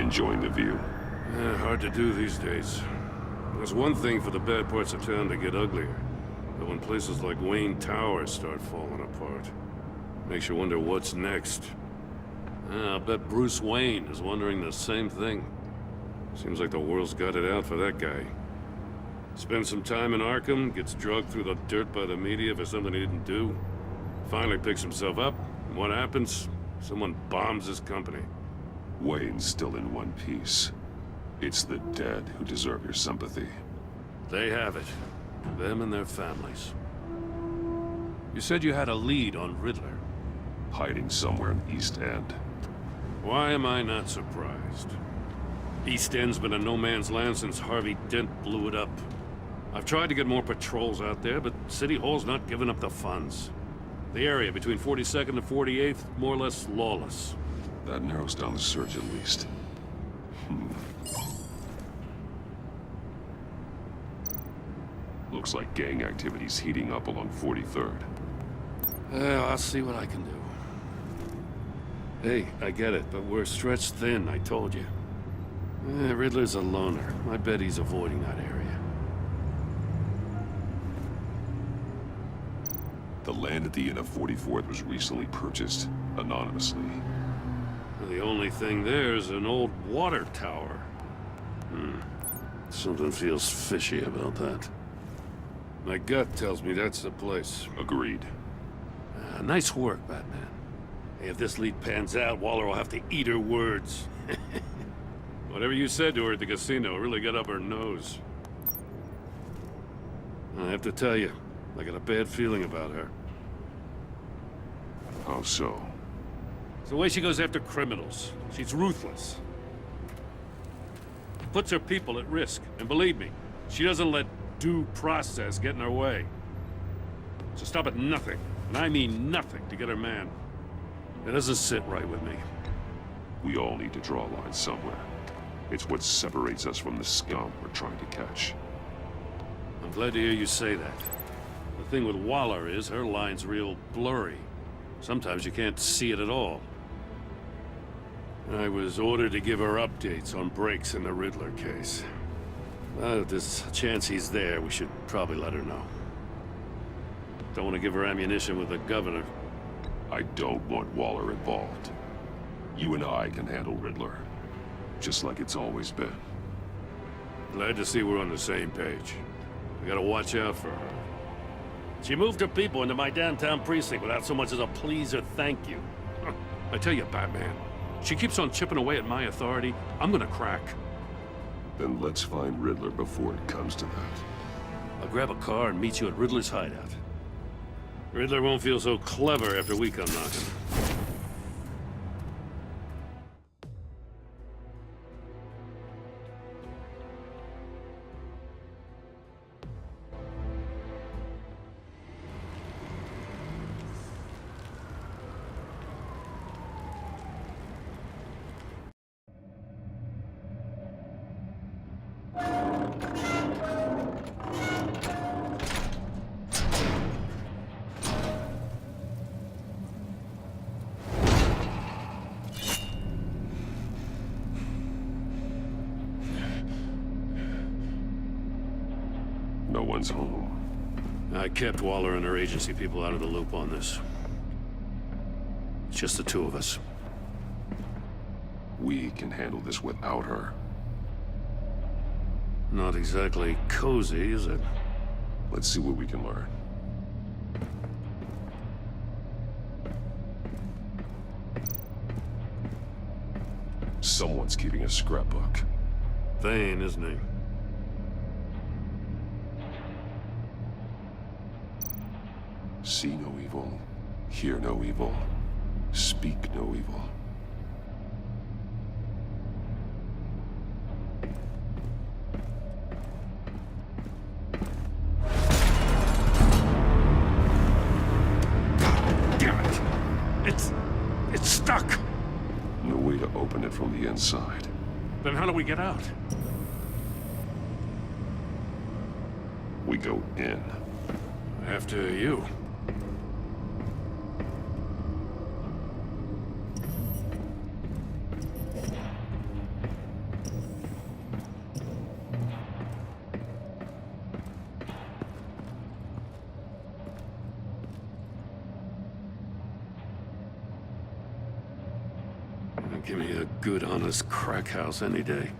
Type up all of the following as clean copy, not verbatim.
Enjoying the view? Hard to do these days. There's one thing for the bad parts of town to get uglier. But when places like Watertower start falling apart, makes you wonder what's next. I'll bet Bruce Wayne is wondering the same thing. Seems like the world's got it out for that guy. Spends some time in Arkham, gets drugged through the dirt by the media for something he didn't do. Finally picks himself up, and what happens? Someone bombs his company. Wayne's still in one piece. It's the dead who deserve your sympathy. They have it. Them and their families. You said you had a lead on Riddler. Hiding somewhere in East End. Why am I not surprised? East End's been a no-man's land since Harvey Dent blew it up. I've tried to get more patrols out there, but City Hall's not giving up the funds. The area between 42nd and 48th, more or less lawless. That narrows down the search at least. Looks like gang activity's heating up along 43rd. I'll see what I can do. Hey, I get it, but we're stretched thin, I told you. Riddler's a loner. I bet he's avoiding that area. The land at the end of 44th was recently purchased, anonymously. The only thing there is an old water tower. Something feels fishy about that. My gut tells me that's the place. Agreed. Nice work, Batman. Hey, if this lead pans out, Waller will have to eat her words. Whatever you said to her at the casino really got up her nose. I have to tell you, I got a bad feeling about her. How so? It's the way she goes after criminals. She's ruthless. Puts her people at risk. And believe me, she doesn't let due process get in her way. She'll stop at nothing, and I mean nothing, to get her man. It doesn't sit right with me. We all need to draw a line somewhere. It's what separates us from the scum we're trying to catch. I'm glad to hear you say that. The thing with Waller is her line's real blurry. Sometimes you can't see it at all. I was ordered to give her updates on breaks in the Riddler case. If there's a chance he's there, we should probably let her know. Don't want to give her ammunition with the governor. I don't want Waller involved. You and I can handle Riddler. Just like it's always been. Glad to see we're on the same page. We gotta watch out for her. She moved her people into my downtown precinct without so much as a please or thank you. I tell you, Batman, she keeps on chipping away at my authority, I'm gonna crack. Then let's find Riddler before it comes to that. I'll grab a car and meet you at Riddler's hideout. Riddler won't feel so clever after we come knocking. No one's home. I kept Waller and her agency people out of the loop on this. It's just the two of us. We can handle this without her. Not exactly cozy, is it? Let's see what we can learn. Someone's keeping a scrapbook. Vain, isn't he? See no evil, hear no evil, speak no evil. God damn it! It's stuck! No way to open it from the inside. Then how do we get out? We go in. After you. Give me a good, honest crack house any day.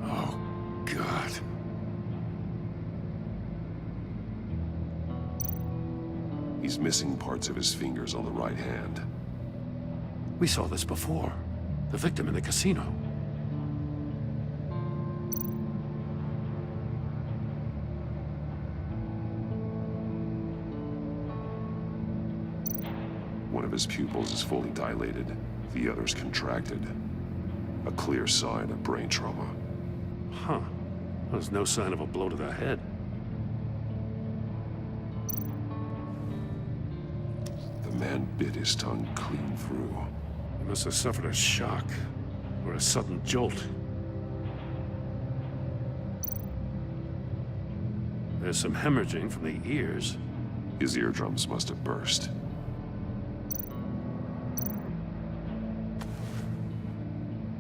Oh, God. He's missing parts of his fingers on the right hand. We saw this before. The victim in the casino. One of his pupils is fully dilated, the other's contracted. A clear sign of brain trauma. Huh. There's no sign of a blow to the head. The man bit his tongue clean through. He must have suffered a shock, or a sudden jolt. There's some hemorrhaging from the ears. His eardrums must have burst.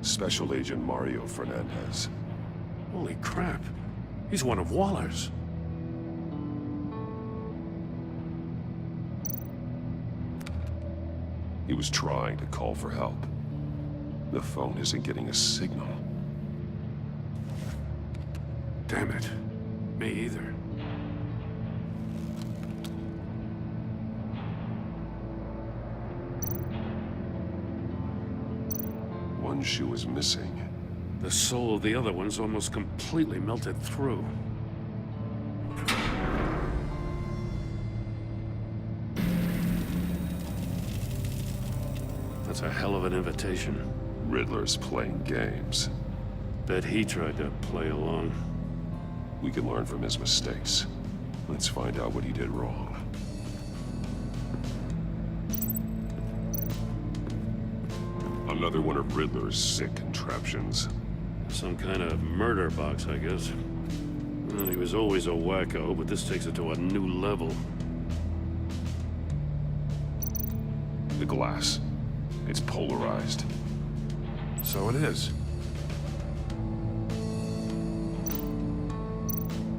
Special Agent Mario Fernandez. Holy crap. He's one of Waller's. He was trying to call for help. The phone isn't getting a signal. Damn it. Me either. One shoe is missing. The soul of the other one's almost completely melted through. That's a hell of an invitation. Riddler's playing games. Bet he tried to play along. We can learn from his mistakes. Let's find out what he did wrong. Another one of Riddler's sick contraptions. Some kind of murder box, I guess. Well, he was always a wacko, but this takes it to a new level. The glass. It's polarized. So it is.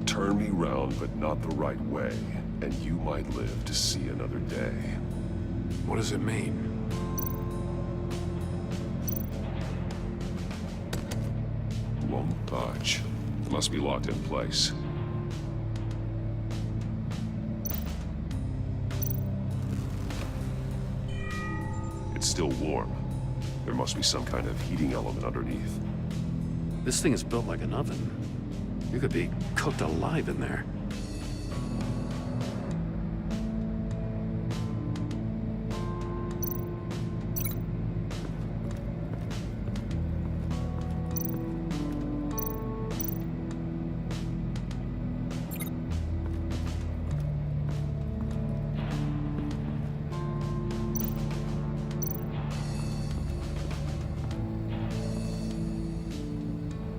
Turn me round, but not the right way, and you might live to see another day. What does it mean? Won't budge. Must be locked in place. It's still warm. There must be some kind of heating element underneath. This thing is built like an oven. You could be cooked alive in there.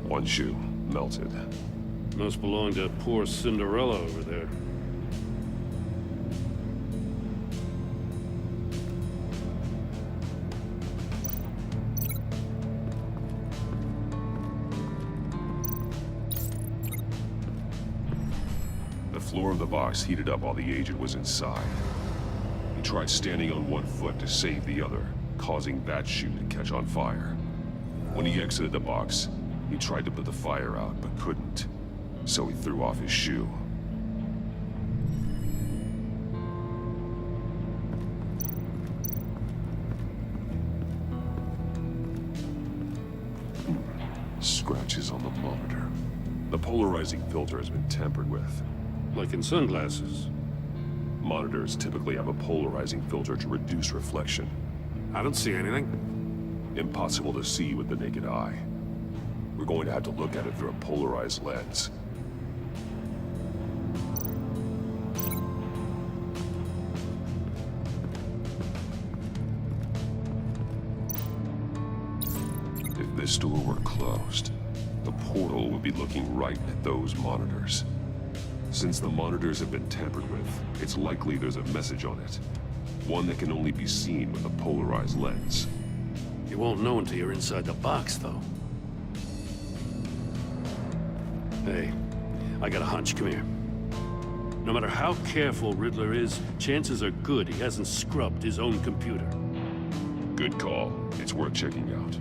One shoe, melted. Must belong to poor Cinderella over there. The floor of the box heated up while the agent was inside. He tried standing on one foot to save the other, causing that shoe to catch on fire. When he exited the box, he tried to put the fire out, but couldn't. So he threw off his shoe. Scratches on the monitor. The polarizing filter has been tampered with. Like in sunglasses. Monitors typically have a polarizing filter to reduce reflection. I don't see anything. Impossible to see with the naked eye. We're going to have to look at it through a polarized lens. If this door were closed, the portal would be looking right at those monitors. Since the monitors have been tampered with, it's likely there's a message on it. One that can only be seen with a polarized lens. You won't know until you're inside the box, though. Hey, I got a hunch. Come here. No matter how careful Riddler is, chances are good he hasn't scrubbed his own computer. Good call. It's worth checking out.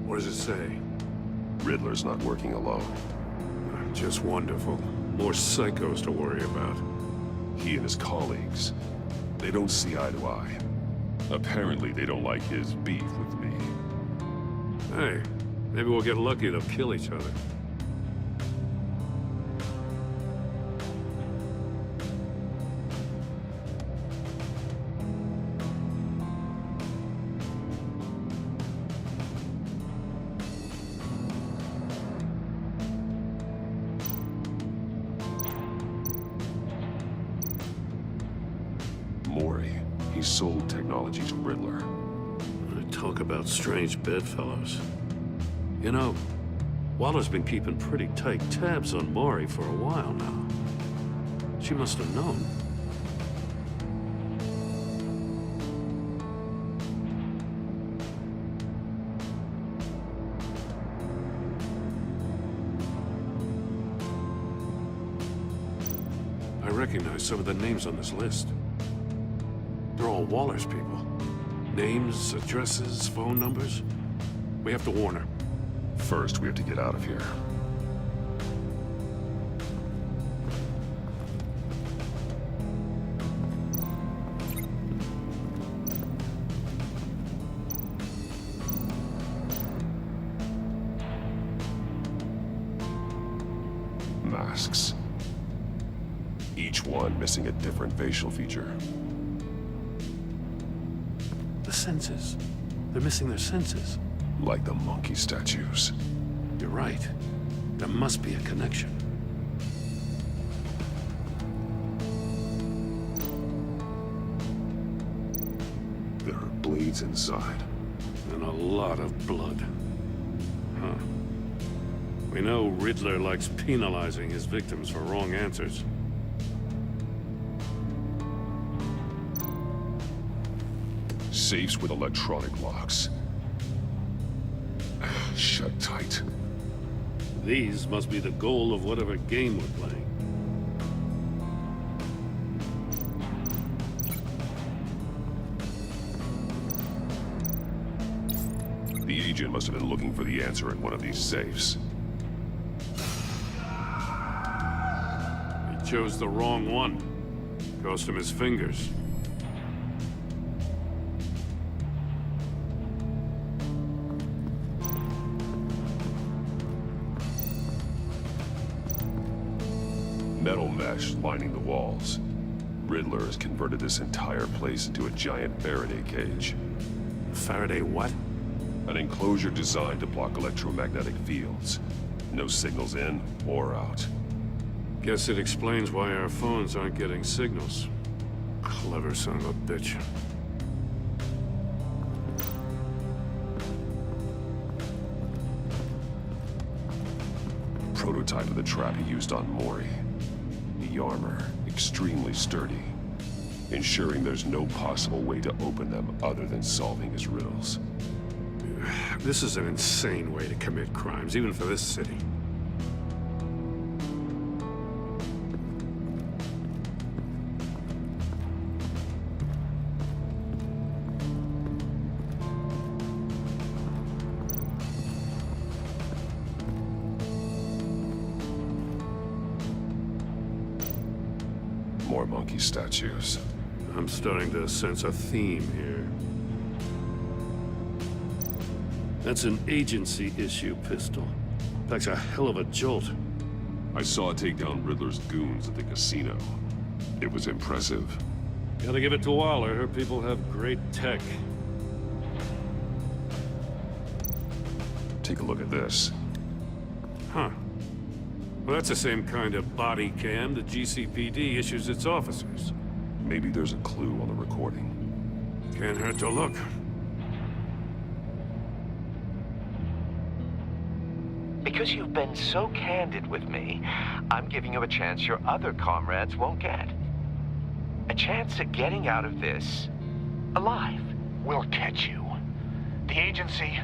What does it say? Riddler's not working alone. Just wonderful. More psychos to worry about. He and his colleagues, they don't see eye to eye. Apparently, they don't like his beef with me. Hey, maybe we'll get lucky they'll kill each other. Mori, he sold technology to Riddler. Talk about strange bedfellows. You know, Waller's been keeping pretty tight tabs on Mori for a while now. She must have known. I recognize some of the names on this list. They're all Waller's people. Names, addresses, phone numbers. We have to warn her. First, we have to get out of here. Masks. Each one missing a different facial feature. The senses. They're missing their senses. Like the monkey statues. You're right. There must be a connection. There are blades inside. And a lot of blood. Huh. We know Riddler likes penalizing his victims for wrong answers. Safes with electronic locks. Shut tight. These must be the goal of whatever game we're playing. The agent must have been looking for the answer in one of these safes. He chose the wrong one. Cost him his fingers. Metal mesh lining the walls. Riddler has converted this entire place into a giant Faraday cage. Faraday what? An enclosure designed to block electromagnetic fields. No signals in or out. Guess it explains why our phones aren't getting signals. Clever son of a bitch. Prototype of the trap he used on Mori. The armor, extremely sturdy, ensuring there's no possible way to open them other than solving his riddles. This is an insane way to commit crimes, even for this city. More monkey statues. I'm starting to sense a theme here. That's an agency issue pistol. Packs a hell of a jolt. I saw it take down Riddler's goons at the casino. It was impressive. Gotta give it to Waller. Her people have great tech. Take a look at this. Huh. Well, that's the same kind of body cam the GCPD issues its officers. Maybe there's a clue on the recording. Can't hurt to look. Be Because you've been so candid with me, I'm giving you a chance your other comrades won't get. A chance at getting out of this alive. We'll catch you. The agency,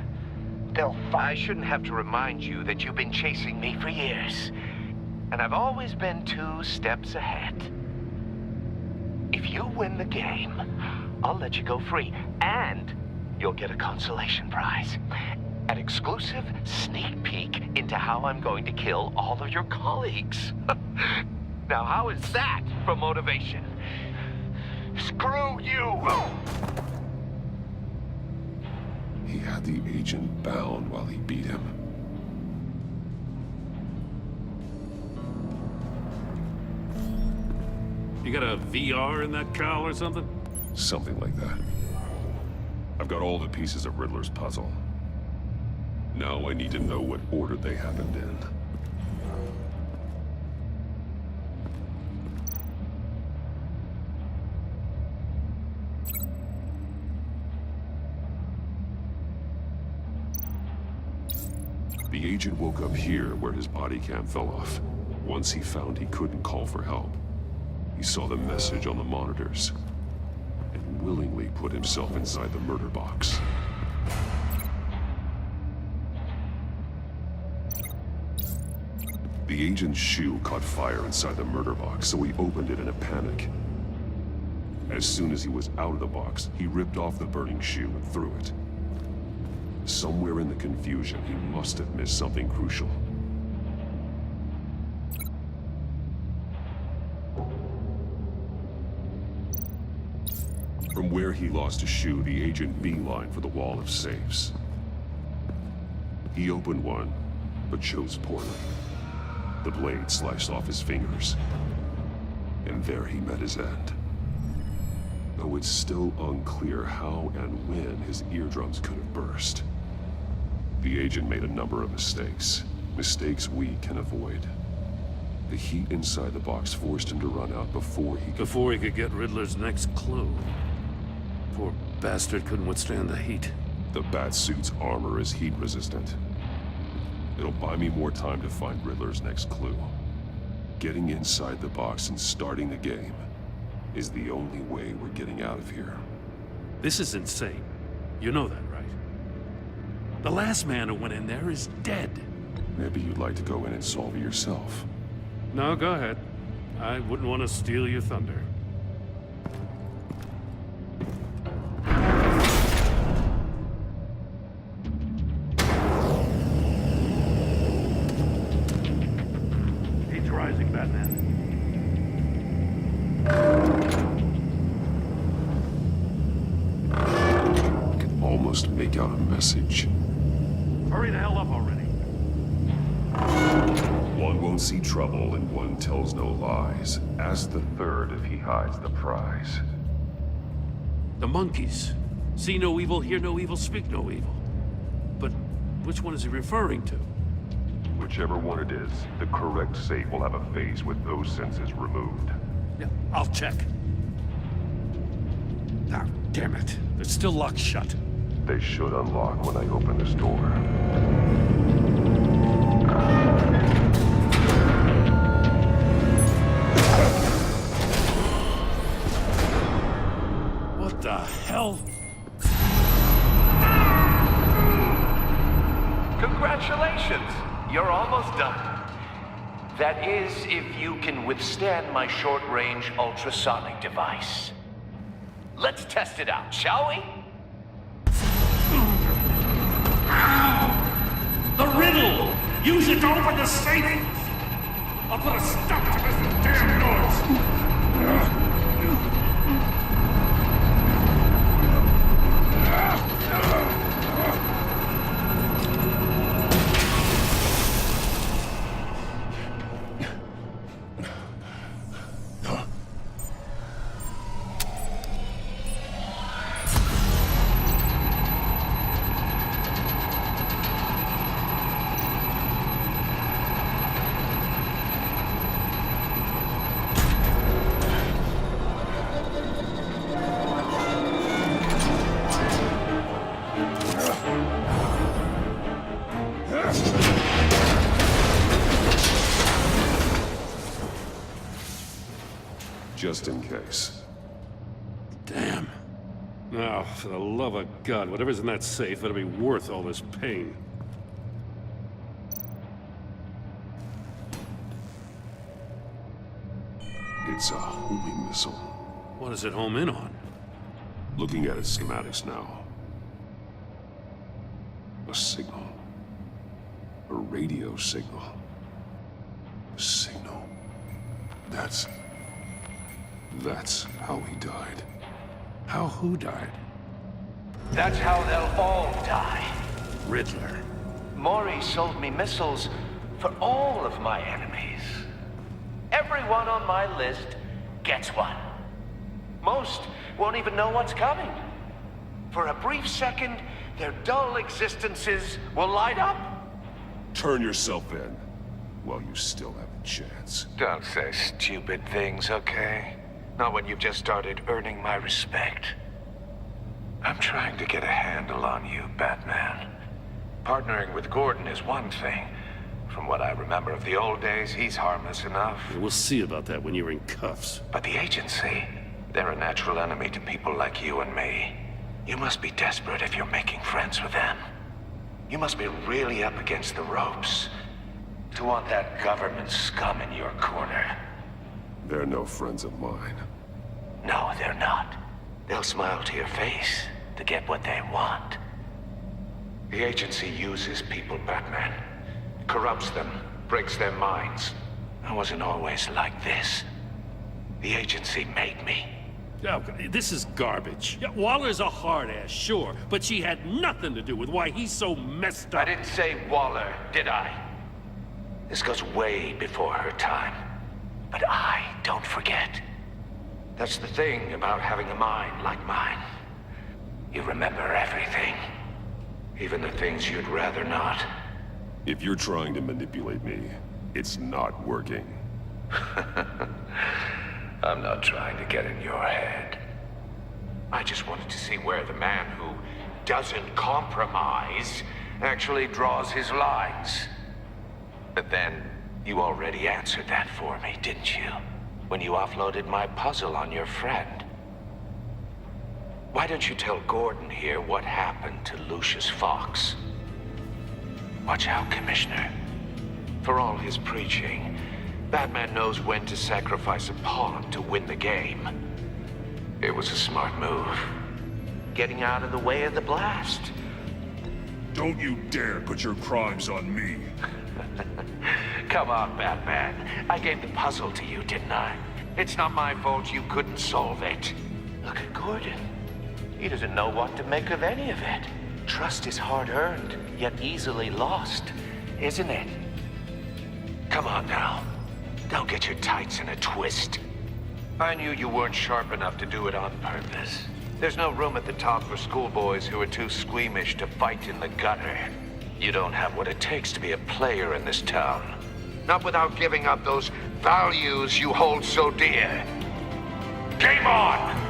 they'll find... I shouldn't have to remind you that you've been chasing me for years. And I've always been 2 steps ahead. If you win the game, I'll let you go free. And you'll get a consolation prize. An exclusive sneak peek into how I'm going to kill all of your colleagues. Now, how is that for motivation? Screw you! He had the agent bound while he beat him. You got a VR in that cowl or something? Something like that. I've got all the pieces of Riddler's puzzle. Now I need to know what order they happened in. The agent woke up here where his body cam fell off. Once he found he couldn't call for help, he saw the message on the monitors and willingly put himself inside the murder box. The agent's shoe caught fire inside the murder box, so he opened it in a panic. As soon as he was out of the box, he ripped off the burning shoe and threw it. Somewhere in the confusion, he must have missed something crucial. From where he lost a shoe, the agent beelined for the wall of safes. He opened one, but chose poorly. The blade sliced off his fingers, and there he met his end. Though it's still unclear how and when his eardrums could have burst. The agent made a number of mistakes. Mistakes we can avoid. The heat inside the box forced him to run out before he could get Riddler's next clue. Poor bastard couldn't withstand the heat. The Batsuit's armor is heat resistant. It'll buy me more time to find Riddler's next clue. Getting inside the box and starting the game is the only way we're getting out of here. This is insane. You know that, right? The last man who went in there is dead. Maybe you'd like to go in and solve it yourself. No, go ahead. I wouldn't want to steal your thunder. Heat's rising, Batman. I can almost make out a message. Hurry the hell up already. One won't see trouble and one tells no lies. Ask the third if he hides the prize. The monkeys. See no evil, hear no evil, speak no evil. But which one is he referring to? Whichever one it is, the correct safe will have a face with those senses removed. Yeah, I'll check. Ah, damn it. It's still locked shut. They should unlock when I open this door. What the hell? Congratulations! You're almost done. That is, if you can withstand my short-range ultrasonic device. Let's test it out, shall we? The riddle! Use it to open the safe! I'll put a stop to this damn noise! just in case. Damn. Now, for the love of God, whatever's in that safe better be worth all this pain. It's a homing missile. What does it home in on? Looking at its schematics now. A signal. A radio signal. A signal. That's how he died. How who died? That's how they'll all die. Riddler. Maury sold me missiles for all of my enemies. Everyone on my list gets one. Most won't even know what's coming. For a brief second, their dull existences will light up. Turn yourself in while you still have a chance. Don't say stupid things, okay? Not when you've just started earning my respect. I'm trying to get a handle on you, Batman. Partnering with Gordon is one thing. From what I remember of the old days, he's harmless enough. We'll see about that when you're in cuffs. But the agency, they're a natural enemy to people like you and me. You must be desperate if you're making friends with them. You must be really up against the ropes to want that government scum in your corner. They're no friends of mine. No, they're not. They'll smile to your face to get what they want. The agency uses people, Batman. Corrupts them, breaks their minds. I wasn't always like this. The agency made me. Oh, this is garbage. Yeah, Waller's a hard-ass, sure, but she had nothing to do with why he's so messed I up. didn't say Waller, did I? This goes way before her time. But I don't forget. That's the thing about having a mind like mine. You remember everything. Even the things you'd rather not. If you're trying to manipulate me, it's not working. I'm not trying to get in your head. I just wanted to see where the man who doesn't compromise actually draws his lines. But then, you already answered that for me, didn't you? When you offloaded my puzzle on your friend. Why don't you tell Gordon here what happened to Lucius Fox? Watch out, Commissioner. For all his preaching, Batman knows when to sacrifice a pawn to win the game. It was a smart move. Getting out of the way of the blast. Don't you dare put your crimes on me. Come on, Batman. I gave the puzzle to you, didn't I? It's not my fault you couldn't solve it. Look at Gordon. He doesn't know what to make of any of it. Trust is hard-earned, yet easily lost, isn't it? Come on now. Don't get your tights in a twist. I knew you weren't sharp enough to do it on purpose. There's no room at the top for schoolboys who are too squeamish to fight in the gutter. You don't have what it takes to be a player in this town. Not without giving up those values you hold so dear. Game on!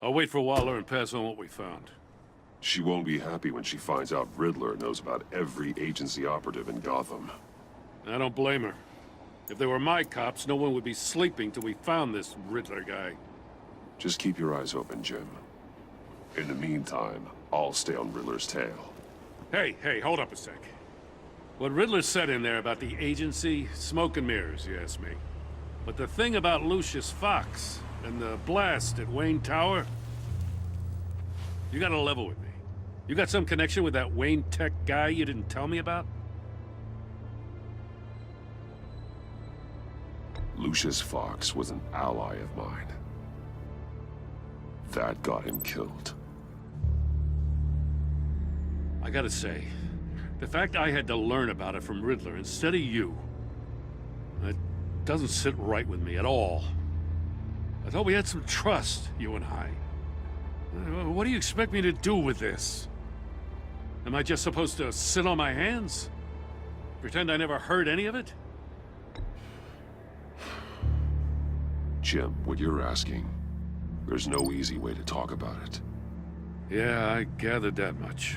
I'll wait for Waller and pass on what we found. She won't be happy when she finds out Riddler knows about every agency operative in Gotham. I don't blame her. If they were my cops, no one would be sleeping till we found this Riddler guy. Just keep your eyes open, Jim. In the meantime, I'll stay on Riddler's tail. Hey, hold up a sec. What Riddler said in there about the agency, smoke and mirrors, you ask me. But the thing about Lucius Fox and the blast at Wayne Tower, you gotta level with me. You got some connection with that Wayne Tech guy you didn't tell me about? Lucius Fox was an ally of mine. That got him killed. I gotta say, the fact I had to learn about it from Riddler instead of you, it doesn't sit right with me at all. I thought we had some trust, you and I. What do you expect me to do with this? Am I just supposed to sit on my hands? Pretend I never heard any of it? Jim, what you're asking, there's no easy way to talk about it. Yeah, I gathered that much.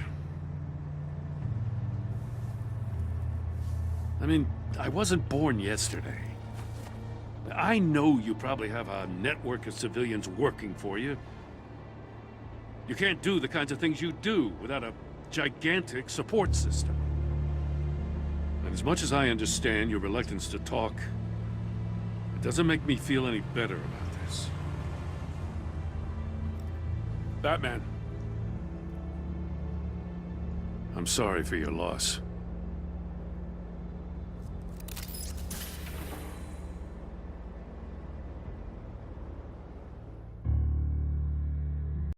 I mean, I wasn't born yesterday. I know you probably have a network of civilians working for you. You can't do the kinds of things you do without a gigantic support system. And as much as I understand your reluctance to talk, it doesn't make me feel any better about this. Batman. I'm sorry for your loss.